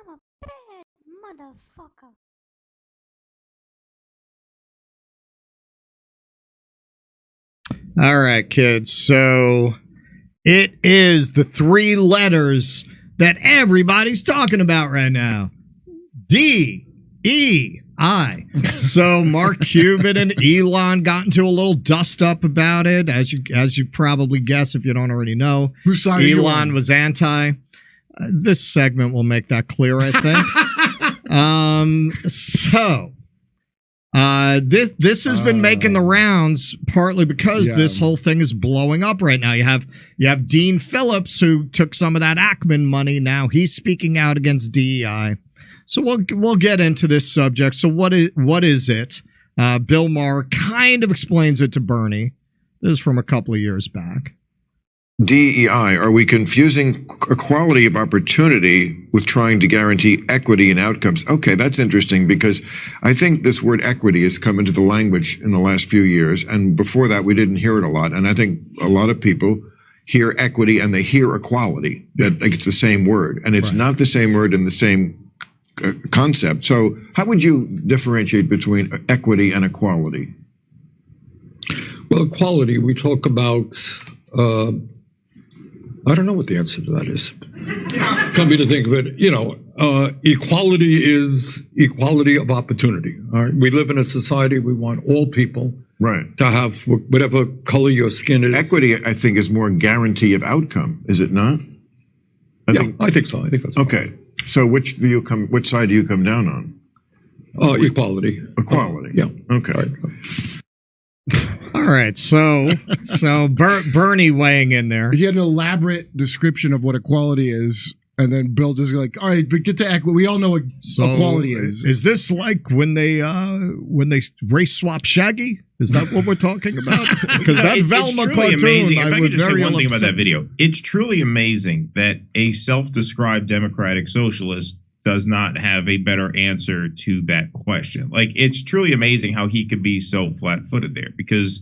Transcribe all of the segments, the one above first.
I'm a bad motherfucker. All right, kids. So it is the three letters that everybody's talking about right now. D-E-I. So Mark Cuban and Elon got into a little dust up about it, as you probably guess if you don't already know. Whose side Elon was anti. This segment will make that clear, I think. This has been making the rounds partly because this whole thing is blowing up right now. You have Dean Phillips, who took some of that Ackman money. Now he's speaking out against DEI. So we'll get into this subject. So what is it? Bill Maher kind of explains it to Bernie. This is from a couple of years back. DEI, are we confusing equality of opportunity with trying to guarantee equity in outcomes? Okay, that's interesting, because I think this word equity has come into the language in the last few years, and before that we didn't hear it a lot. And I think a lot of people hear equity and they hear equality, that like it's the same word, and it's not the same word in the same concept. So how would you differentiate between equity and equality? Well, equality, we talk about I don't know what the answer to that is. Coming to think of it, equality is equality of opportunity. All right? We live in a society, we want all people to have whatever color your skin is. Equity, I think, is more guarantee of outcome, is it not? I think so. I think that's okay. So which side do you come down on? Equality. Equality. Yeah. Okay. All right. All right, so Bernie weighing in there. He had an elaborate description of what equality is, and then Bill just like, all right, but get to equity. We all know what equality is. Is this like when they race swap Shaggy? Is that what we're talking about? Because that Velma cartoon, amazing. If I I would could just say very one thing about upset. that video, it's truly amazing that a self-described democratic socialist does not have a better answer to that question. Like, it's truly amazing how he could be so flat-footed there, because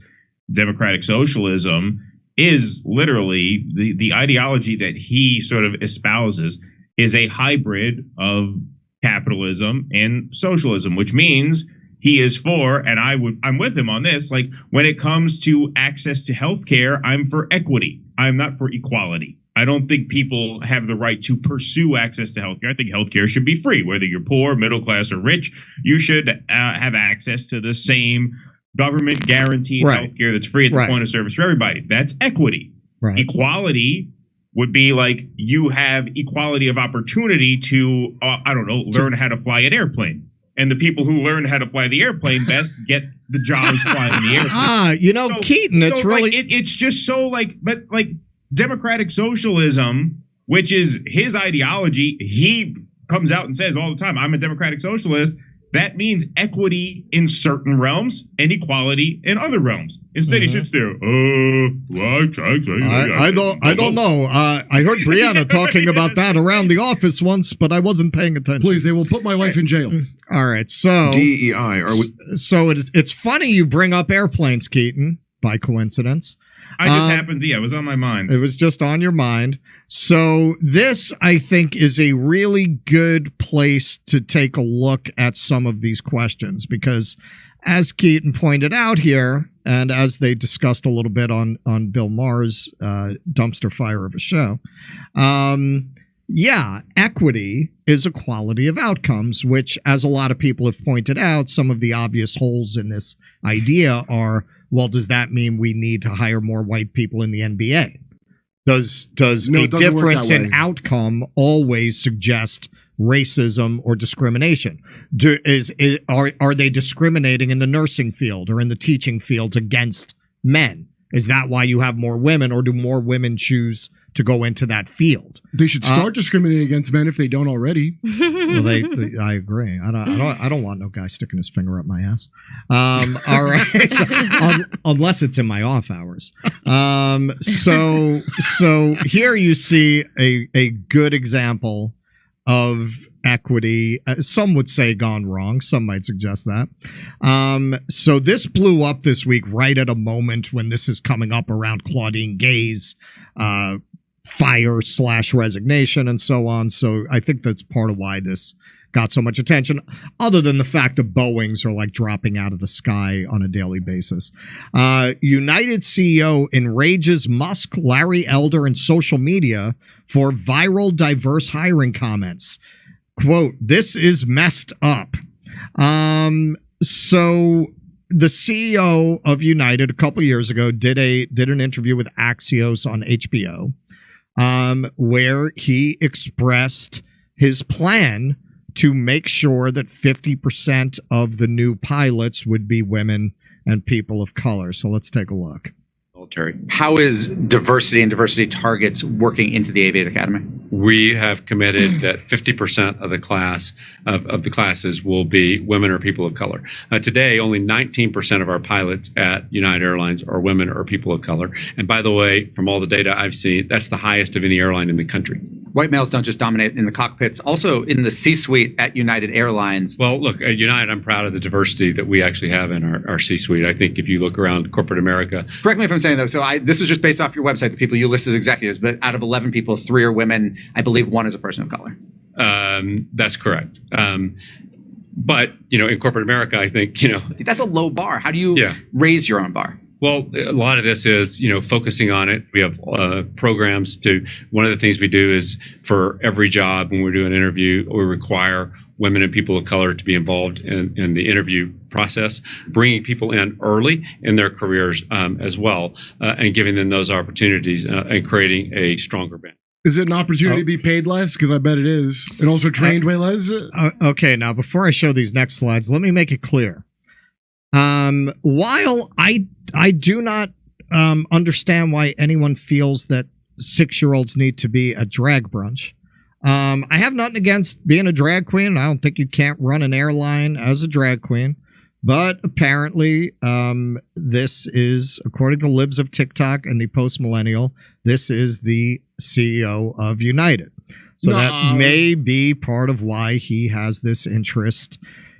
democratic socialism is literally the ideology that he sort of espouses is a hybrid of capitalism and socialism, which means he is for, and I'm with him on this, like when it comes to access to healthcare, I'm for equity. I'm not for equality. I don't think people have the right to pursue access to healthcare. I think healthcare should be free, whether you're poor, middle class, or rich. You should have access to the same government guaranteed healthcare that's free at the point of service for everybody. That's equity. Equality would be like you have equality of opportunity to, learn how to fly an airplane. And the people who learn how to fly the airplane best get the jobs flying the airplane. Keaton, it's really... it's just so democratic socialism, which is his ideology, he comes out and says all the time, I'm a democratic socialist. That means equity in certain realms and equality in other realms. Instead, he sits there. I don't know. I heard Brianna talking about that around the office once, but I wasn't paying attention. Please, they will put my wife in jail. All right, so DEI. So it's funny you bring up airplanes, Keaton, by coincidence. I just happened to, it was on my mind. It was just on your mind. So this, I think, is a really good place to take a look at some of these questions, because as Keaton pointed out here, and as they discussed a little bit on Bill Maher's dumpster fire of a show, equity is equality of outcomes, which, as a lot of people have pointed out, some of the obvious holes in this idea are, well, does that mean we need to hire more white people in the NBA? Does a difference in outcome always suggest racism or discrimination? Are they discriminating in the nursing field or in the teaching fields against men? Is that why you have more women, or do more women choose to go into that field? They should start discriminating against men if they don't already. Well, I agree. I don't want no guy sticking his finger up my ass. All right, so, unless it's in my off hours. So here you see a good example of equity. Some would say gone wrong. Some might suggest that. So this blew up this week right at a moment when this is coming up around Claudine Gay's fire/resignation and so on. So I think that's part of why this got so much attention, other than the fact that Boeings are like dropping out of the sky on a daily basis. United CEO enrages Musk, Larry Elder, and social media for viral diverse hiring comments. Quote, "This is messed up." So the CEO of United a couple years ago did an interview with Axios on HBO, where he expressed his plan to make sure that 50% of the new pilots would be women and people of color. So let's take a look. How is diversity and diversity targets working into the Aviate Academy? We have committed that 50% of the class of the classes will be women or people of color. Today, only 19% of our pilots at United Airlines are women or people of color. And by the way, from all the data I've seen, that's the highest of any airline in the country. White males don't just dominate in the cockpits, also in the C-suite at United Airlines. Well, look, at United, I'm proud of the diversity that we actually have in our C-suite. I think if you look around corporate America. Correct me if I'm saying though, so this is just based off your website, the people you list as executives, but out of 11 people, 3 are women. I believe 1 is a person of color. That's correct. But, in corporate America, I think, That's a low bar. How do you raise your own bar? Well, a lot of this is, focusing on it. We have programs one of the things we do is for every job when we're doing an interview, we require women and people of color to be involved in the interview process, bringing people in early in their careers as well, and giving them those opportunities and creating a stronger bench. Is it an opportunity to be paid less? Because I bet it is. And also trained way less? Okay, now before I show these next slides, let me make it clear. While I do not understand why anyone feels that 6-year-olds need to be at drag brunch, I have nothing against being a drag queen. I don't think you can't run an airline as a drag queen. But apparently, this is, according to Libs of TikTok and the Post-Millennial, this is the CEO of United. So that may be part of why he has this interest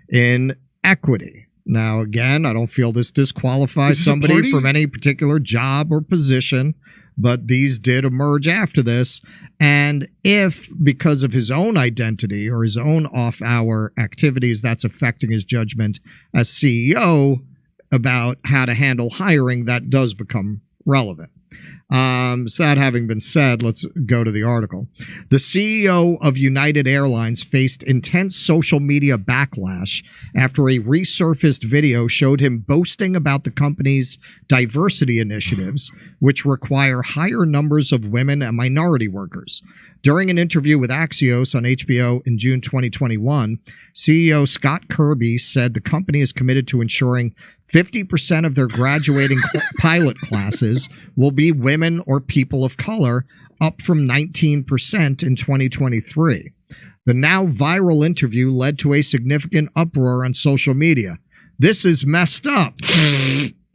in equity. Now, again, I don't feel this disqualifies somebody from any particular job or position, but these did emerge after this. And if, because of his own identity or his own off-hour activities, that's affecting his judgment as CEO about how to handle hiring, that does become relevant. So that having been said, let's go to the article. The CEO of United Airlines faced intense social media backlash after a resurfaced video showed him boasting about the company's diversity initiatives, which require higher numbers of women and minority workers. During an interview with Axios on HBO in June 2021, CEO Scott Kirby said the company is committed to ensuring 50% of their graduating pilot classes will be women or people of color, up from 19% in 2023. The now viral interview led to a significant uproar on social media. "This is messed up,"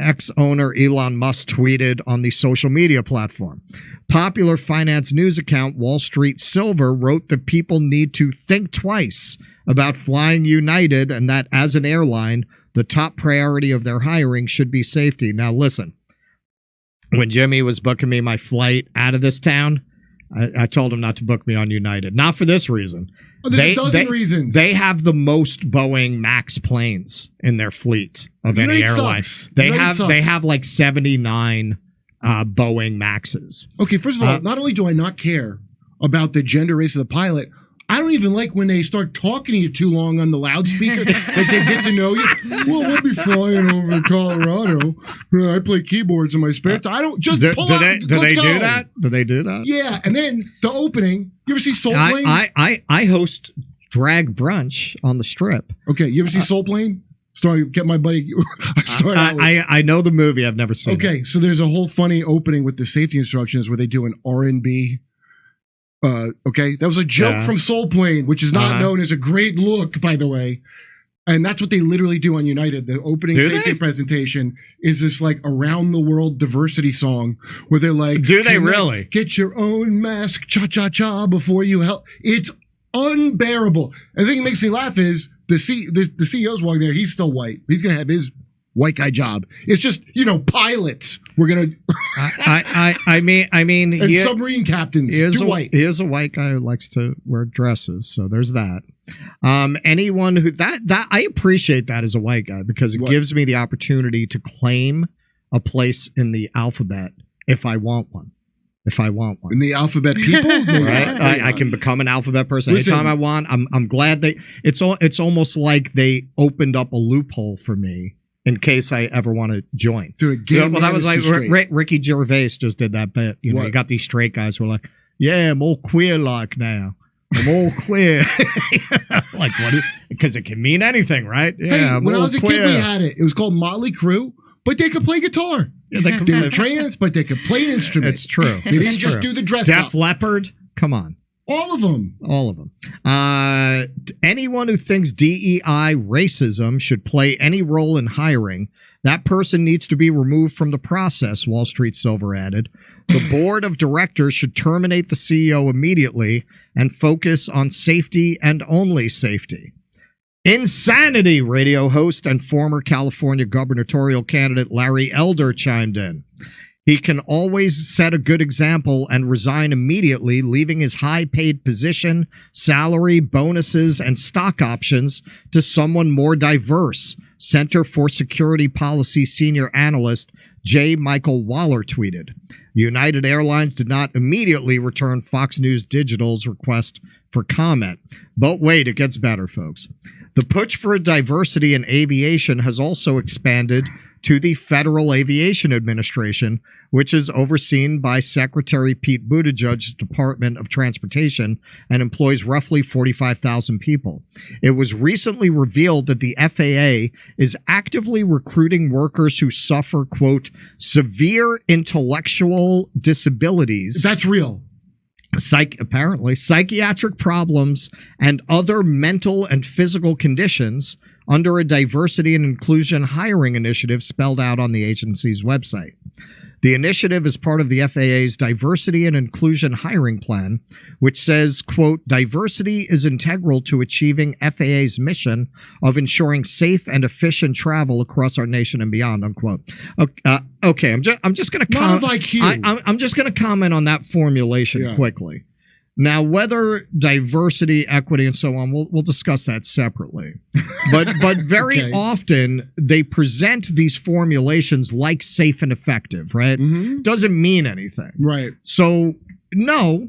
ex-owner Elon Musk tweeted on the social media platform. Popular finance news account Wall Street Silver wrote that people need to think twice about flying United and that as an airline, the top priority of their hiring should be safety. Now, listen, when Jimmy was booking me my flight out of this town, I told him not to book me on United. Not for this reason. Oh, there's a dozen reasons. They have the most Boeing MAX planes in their fleet of any airline. They have like 79 Boeing Maxes. Okay, first of all, not only do I not care about the gender race of the pilot, I don't even like when they start talking to you too long on the loudspeaker. Like they get to know you. Well, we'll be flying over Colorado. I play keyboards in my spare time. I don't just do pull out. Do they do that? Do they do that? Yeah, and then the opening. You ever see Soul Plane? I host drag brunch on the Strip. Okay, you ever see Soul Plane? Get my buddy. I know the movie. I've never seen it. Okay, so there's a whole funny opening with the safety instructions where they do an R&B. Okay, that was a joke from Soul Plane, which is not known as a great look, by the way. And that's what they literally do on United. The opening safety presentation is this like around the world diversity song where they're like, do they really? Get your own mask, cha-cha-cha, before you help. It's unbearable. And the thing that makes me laugh is the CEO's walking there. He's still white. He's going to have his white guy job. It's just, pilots. We're going to... I mean, and submarine captains. Here's a white guy who likes to wear dresses. So there's that. Anyone who... That I appreciate that as a white guy because it gives me the opportunity to claim a place in the alphabet if I want one. In the alphabet people, right? I can become an alphabet person anytime I want. I'm glad it's almost like they opened up a loophole for me in case I ever want to join. That was like Ricky Gervais just did that bit. You got these straight guys who are like, "Yeah, I'm all queer like now. I'm all queer." Like what? Because it can mean anything, right? Yeah. Hey, when I was a kid, we had it. It was called Motley Crue, but they could play guitar. Yeah, they were trans, but they could play an instrument. It's true. They didn't just do the dress up. Def Leppard, come on. All of them. Anyone who thinks DEI racism should play any role in hiring, that person needs to be removed from the process, Wall Street Silver added. The board of directors should terminate the CEO immediately and focus on safety and only safety. Insanity, radio host and former California gubernatorial candidate Larry Elder chimed in. He can always set a good example and resign immediately, leaving his high-paid position, salary, bonuses, and stock options to someone more diverse, Center for Security Policy senior analyst J. Michael Waller tweeted. United Airlines did not immediately return Fox News Digital's request for comment. But wait, it gets better, folks. The push for diversity in aviation has also expanded to the Federal Aviation Administration, which is overseen by Secretary Pete Buttigieg's Department of Transportation and employs roughly 45,000 people. It was recently revealed that the FAA is actively recruiting workers who suffer, quote, severe intellectual disabilities. That's real. Apparently, psychiatric problems and other mental and physical conditions under a diversity and inclusion hiring initiative spelled out on the agency's website. The initiative is part of the FAA's diversity and inclusion hiring plan, which says, quote, diversity is integral to achieving FAA's mission of ensuring safe and efficient travel across our nation and beyond, unquote. Okay, I'm just going to I'm just going to comment on that formulation quickly. Now, whether diversity, equity, and so on, we'll discuss that separately. But very often they present these formulations like safe and effective, right? Mm-hmm. Doesn't mean anything. Right. So, no,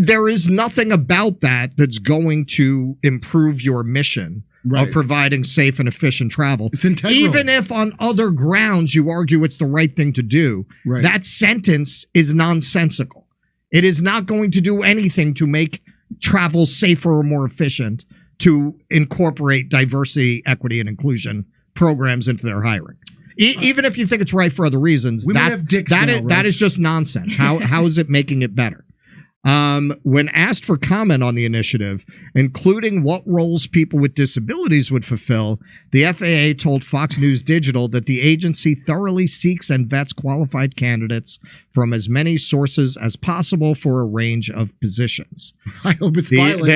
there is nothing about that that's going to improve your mission of providing safe and efficient travel. It's integral. Even if on other grounds you argue it's the right thing to do, that sentence is nonsensical. It is not going to do anything to make travel safer or more efficient to incorporate diversity, equity, and inclusion programs into their hiring. Even if you think it's right for other reasons, that is just nonsense. How is it making it better? When asked for comment on the initiative, including what roles people with disabilities would fulfill, the FAA told Fox News Digital that the agency thoroughly seeks and vets qualified candidates from as many sources as possible for a range of positions. I hope it's violent.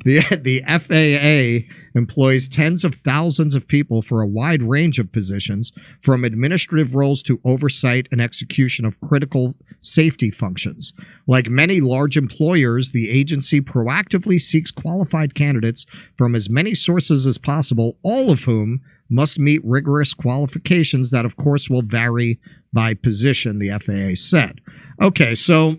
The FAA employs tens of thousands of people for a wide range of positions, from administrative roles to oversight and execution of critical safety functions. Like many large employers, the agency proactively seeks qualified candidates from as many sources as possible, all of whom must meet rigorous qualifications that, of course, will vary by position, the FAA said. Okay, so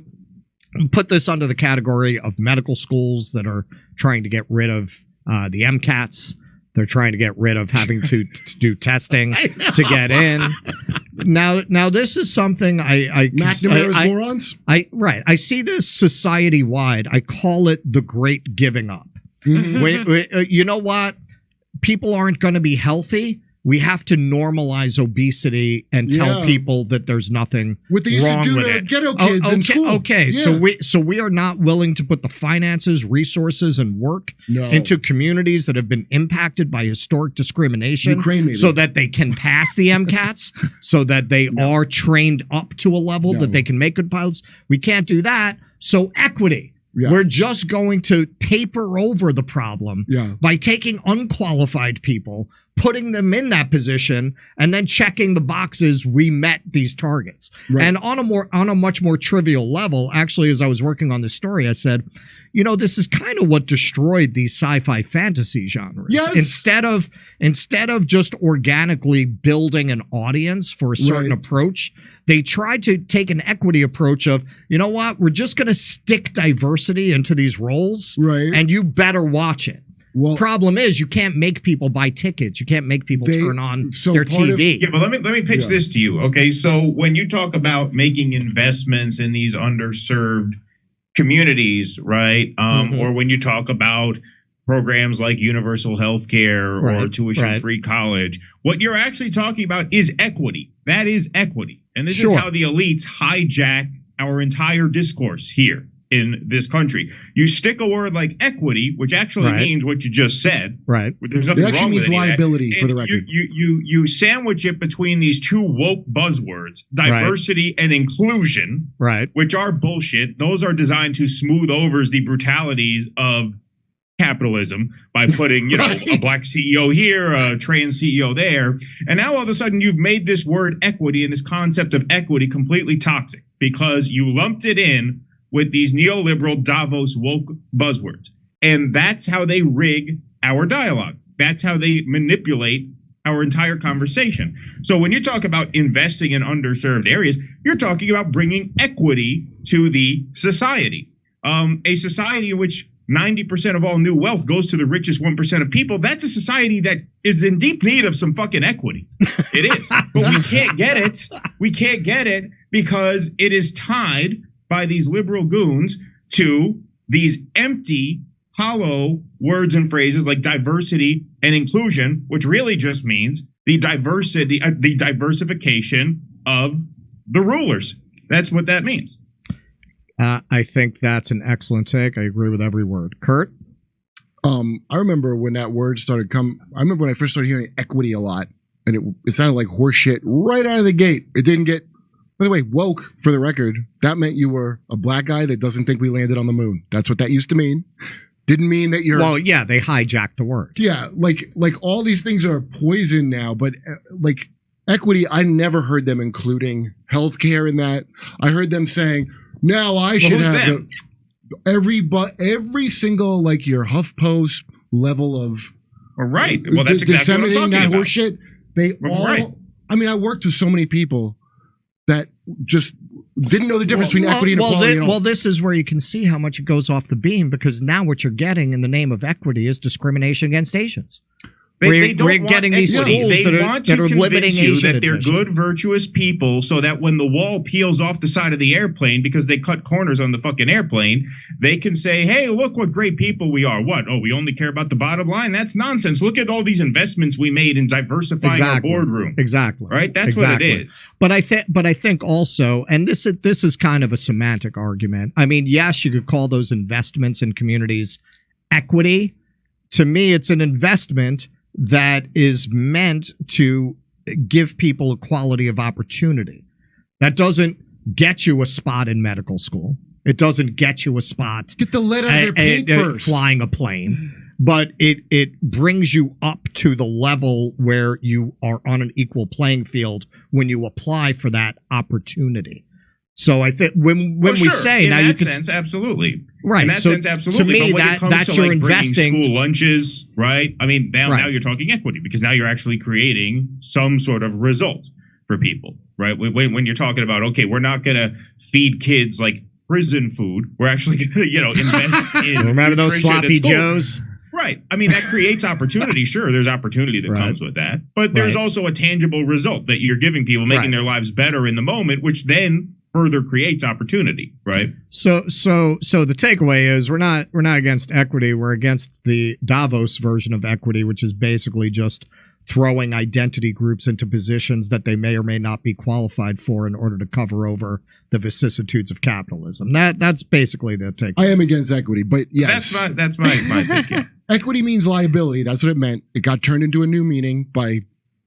put this under the category of medical schools that are trying to get rid of the MCATs. They're trying to get rid of having to do testing to get in. Now this is something McNamara's morons? I see this society-wide. I call it the great giving up. Mm-hmm. You know what? People aren't going to be healthy. We have to normalize obesity and tell people that there's nothing wrong with it. Ghetto kids in school. Okay, so we are not willing to put the finances, resources, and work into communities that have been impacted by historic discrimination, so that they can pass the MCATs, so that they are trained up to a level that they can make good pilots. We can't do that. So equity. Yeah. We're just going to paper over the problem by taking unqualified people, putting them in that position and then checking the boxes, we met these targets. Right. And on a much more trivial level, actually, as I was working on this story, I said, you know, this is kind of what destroyed these sci-fi fantasy genres. Yes. Instead of just organically building an audience for a certain approach, they tried to take an equity approach of, you know what, we're just going to stick diversity into these roles, and you better watch it. Well, problem is, you can't make people buy tickets. You can't make people turn on their TV. Yeah, but let me pitch this to you. Okay, so when you talk about making investments in these underserved communities, right? Or when you talk about programs like universal health care or tuition-free college, what you're actually talking about is equity. That is equity. And this is how the elites hijack our entire discourse here in this country. You stick a word like equity, which actually means what you just said. Right. There's nothing it actually wrong means with liability for the record. You sandwich it between these two woke buzzwords, diversity and inclusion, which are bullshit. Those are designed to smooth over the brutalities of capitalism by putting, you know, a black CEO here, a trans CEO there. And now all of a sudden you've made this word equity and this concept of equity completely toxic because you lumped it in with these neoliberal Davos woke buzzwords. And that's how they rig our dialogue. That's how they manipulate our entire conversation. So when you talk about investing in underserved areas, you're talking about bringing equity to the society. A society in which 90% of all new wealth goes to the richest 1% of people. That's a society that is in deep need of some fucking equity. It is. But we can't get it. We can't get it because it is tied by these liberal goons to these empty, hollow words and phrases like diversity and inclusion, which really just means the diversification of the rulers. That's what that means. I think that's an excellent take. I agree with every word. Kurt? I remember when that word started coming. I remember when I first started hearing equity a lot, and it sounded like horse shit right out of the gate. It didn't get... By the way, woke, for the record, that meant you were a black guy that doesn't think we landed on the moon. That's what that used to mean. Didn't mean that you're... Well, yeah, they hijacked the word. Yeah, like all these things are poison now, but like equity, I never heard them including healthcare in that. I heard them saying, now I should have every single, like your HuffPost level of... All right. Well, that's exactly what I'm talking about. Horse shit. They all... I mean, I worked with so many people that just didn't know the difference between equity and equality. Well, this is where you can see how much it goes off the beam, because now what you're getting in the name of equity is discrimination against Asians. They don't we're want getting these schools they that want are to limiting convince you Asian that they're admission. good, virtuous people, so that when the wall peels off the side of the airplane because they cut corners on the fucking airplane, they can say, hey, look what great people we are. What? Oh, we only care about the bottom line? That's nonsense. Look at all these investments we made in diversifying our boardroom. Exactly. Right? That's what it is. But I think also, and this is kind of a semantic argument. I mean, yes, you could call those investments in communities equity. To me, it's an investment that is meant to give people equality of opportunity. That doesn't get you a spot in medical school. It doesn't get you a spot. Get the lead out of their paint first. Flying a plane. But it brings you up to the level where you are on an equal playing field when you apply for that opportunity. So I think when we say now you can absolutely right. In that sense, absolutely. To me, but when it comes that's to your like investing. school lunches, right? I mean, now you're talking equity because now you're actually creating some sort of result for people, right? When you're talking about, okay, we're not going to feed kids like prison food. We're actually going to, invest in. Remember those sloppy joes? Right. I mean, that creates opportunity. Sure, there's opportunity that comes with that. But there's also a tangible result that you're giving people, making their lives better in the moment, which then further creates opportunity, right? So the takeaway is we're not against equity. We're against the Davos version of equity, which is basically just throwing identity groups into positions that they may or may not be qualified for in order to cover over the vicissitudes of capitalism. That's basically the takeaway. I am against equity, but yes. That's my thinking. Equity means liability. That's what it meant. It got turned into a new meaning by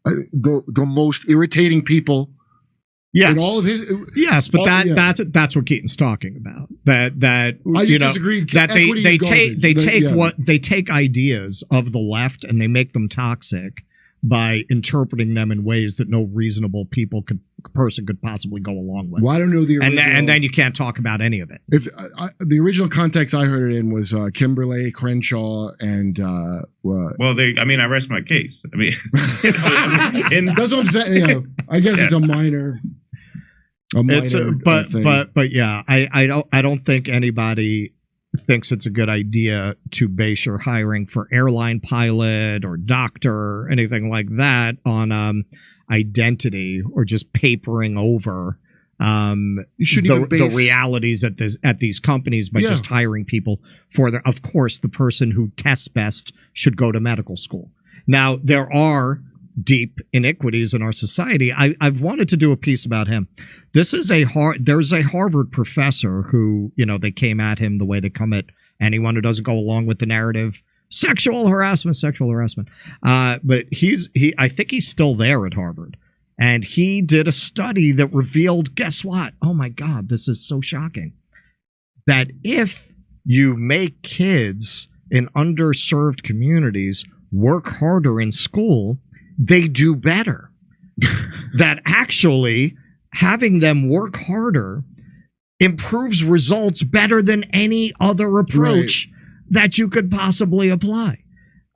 the most irritating people. Yes. In all of his, but that's what Keaton's talking about. That I just disagree. That they take ideas of the left and they make them toxic by interpreting them in ways that no reasonable person could possibly go along with. Well, I don't know the original. And then you can't talk about any of it. If the original context I heard it in was Kimberly Crenshaw and well, I rest my case. I mean, that's what I'm saying. I guess it's a minor. But yeah, I don't think anybody thinks it's a good idea to base your hiring for airline pilot or doctor or anything like that on identity or just papering over the realities at these companies by just hiring people for their. Of course, the person who tests best should go to medical school. Now, there are deep iniquities in our society. I've wanted to do a piece about him. There's a Harvard professor who, they came at him the way they come at anyone who doesn't go along with the narrative. Sexual harassment. But I think he's still there at Harvard. And he did a study that revealed, guess what? Oh my God, this is so shocking. That if you make kids in underserved communities work harder in school, they do better. That actually having them work harder improves results better than any other approach that you could possibly apply.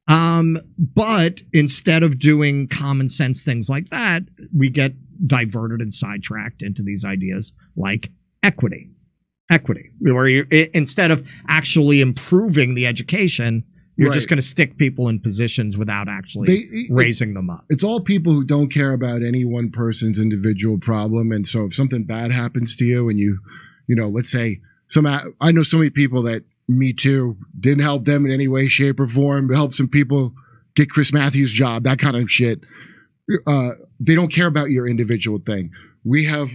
But instead of doing common sense things like that, we get diverted and sidetracked into these ideas like equity, where you, instead of actually improving the education, you're just going to stick people in positions without actually raising them up. It's all people who don't care about any one person's individual problem. And so if something bad happens to you and you let's say I know so many people that Me Too didn't help them in any way, shape, or form. It helped some people get Chris Matthews' job, that kind of shit. They don't care about your individual thing. We have,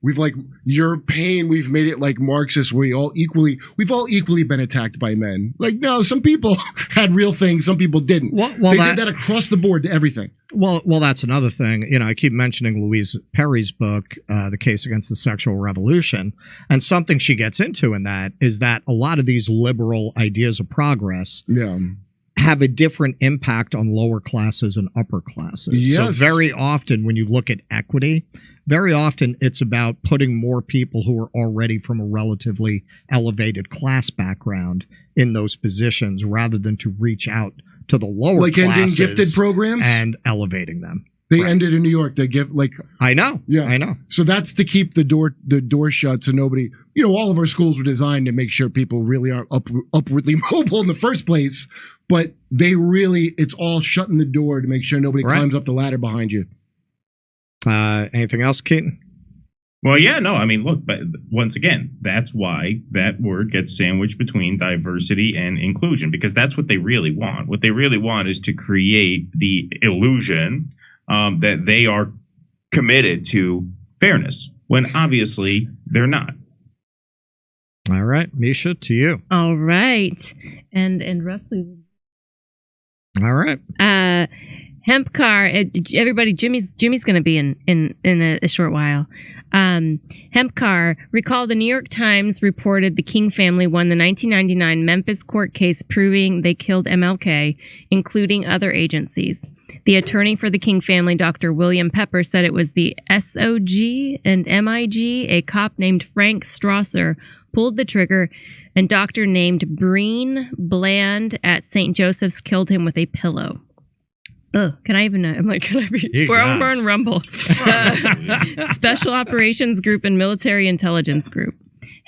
we've like your pain. We've made it like Marxist. We've all equally been attacked by men. Like, no, some people had real things. Some people didn't. They did that across the board to everything. Well, that's another thing. I keep mentioning Louise Perry's book, The Case Against the Sexual Revolution. And something she gets into in that is that a lot of these liberal ideas of progress have a different impact on lower classes and upper classes. Yes. So very often when you look at equity, very often it's about putting more people who are already from a relatively elevated class background in those positions rather than to reach out to the lower classes. Ending gifted programs? And elevating them. They ended in New York. They give I know. So that's to keep the door shut so nobody, all of our schools were designed to make sure people really are upwardly mobile in the first place, but it's all shutting the door to make sure nobody climbs up the ladder behind you. Anything else, Keaton? Well, yeah, no, look, but once again, that's why that word gets sandwiched between diversity and inclusion, because that's what they really want. What they really want is to create the illusion that they are committed to fairness, when obviously they're not. All right, Misha, to you. All right, and roughly. All right. Hemp car. Everybody, Jimmy's going to be in a short while. Hemp car. Recall the New York Times reported the King family won the 1999 Memphis court case proving they killed MLK, including other agencies. The attorney for the King family, Dr. William Pepper, said it was the SOG and MIG, a cop named Frank Strasser, pulled the trigger, and doctor named Breen Bland at St. Joseph's killed him with a pillow. Ugh, can I even? I'm like, can I be? We're on Rumble. Special Operations Group and Military Intelligence Group.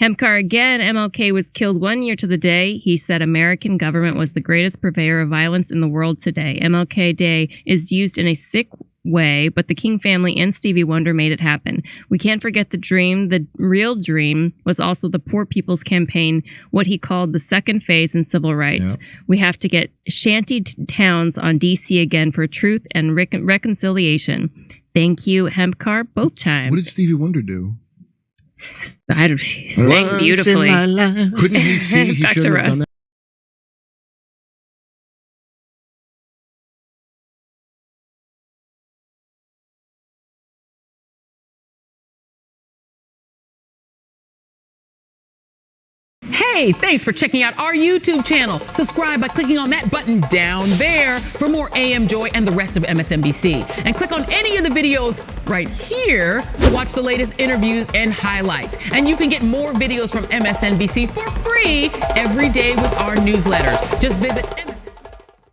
Hemkar again, MLK was killed 1 year to the day. He said American government was the greatest purveyor of violence in the world today. MLK Day is used in a sick way, but the King family and Stevie Wonder made it happen. We can't forget the dream. The real dream was also the Poor People's Campaign, what he called the second phase in civil rights. Yep. We have to get shanty towns on DC again for truth and reconciliation. Thank you, Hempcar, both times. What did Stevie Wonder do? I don't sang beautifully. Couldn't he see? He should have done that. Hey, thanks for checking out our YouTube channel. Subscribe by clicking on that button down there for more AM Joy and the rest of MSNBC. And click on any of the videos right here to watch the latest interviews and highlights. And you can get more videos from MSNBC for free every day with our newsletter. Just visit